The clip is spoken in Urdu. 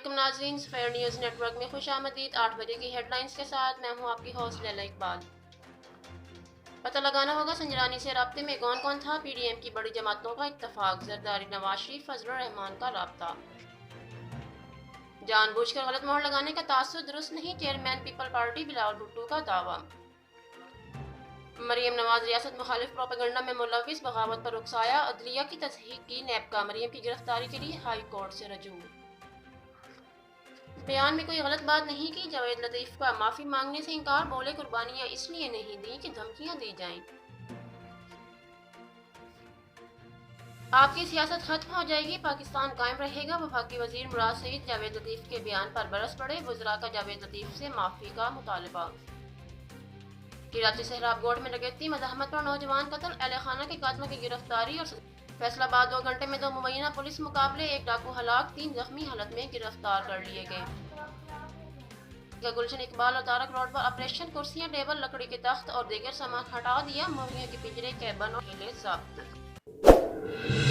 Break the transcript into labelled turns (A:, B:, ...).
A: علیکم ناظرین، فیئر نیوز نیٹ ورک میں خوش آمدید۔ 8 بجے کی ہیڈ لائنز کے ساتھ میں ہوں آپ کی ہوسٹ لیلا اقبال۔ پتہ لگانا ہوگا سنجرانی سے رابطے میں کون کون تھا، پی ڈی ایم کی بڑی جماعتوں کا اتفاق، زرداری نواز شریف فضل الرحمان کا رابطہ۔ جان بوجھ کر غلط مہر لگانے کا تاثر درست نہیں، chairman people party Bilawal Bhutto کا دعویٰ۔ مریم نواز ریاست مخالف پروپیگنڈا میں ملوث، بغاوت پر اکسایا، عدلیہ کی تصحیح کی نیب کا، مریم کی گرفتاری کے لیے ہائی کورٹ سے رجوع۔ بیان میں کوئی غلط بات نہیں کی، جاوید لطیف کا معافی مانگنے سے انکار، بولے قربانیاں اس لیے نہیں دیں کہ دھمکیاں دی جائیں۔ آپ کی سیاست ختم ہو جائے گی، پاکستان قائم رہے گا، وفاقی وزیر مراد سعید جاوید لطیف کے بیان پر برس پڑے، وزراء کا جاوید لطیف سے معافی کا مطالبہ۔ کراچی سہراب گوڑ میں ڈکیتی، مزاحمت پر نوجوان قتل، اہل خانہ کے قاتلوں کی گرفتاری اور فیصل آباد 2 گھنٹے میں 2 مبینہ پولیس مقابلے، 1 ڈاکو ہلاک، 3 زخمی حالت میں گرفتار کر لیے گئے۔ گلشن اقبال اور تارک روڈ پر آپریشن، کرسیاں، ٹیبل، لکڑی کے تخت اور دیگر سامان ہٹا دیا، مویشیوں کے پنجرے، کیبن اور ہیلے ضبط۔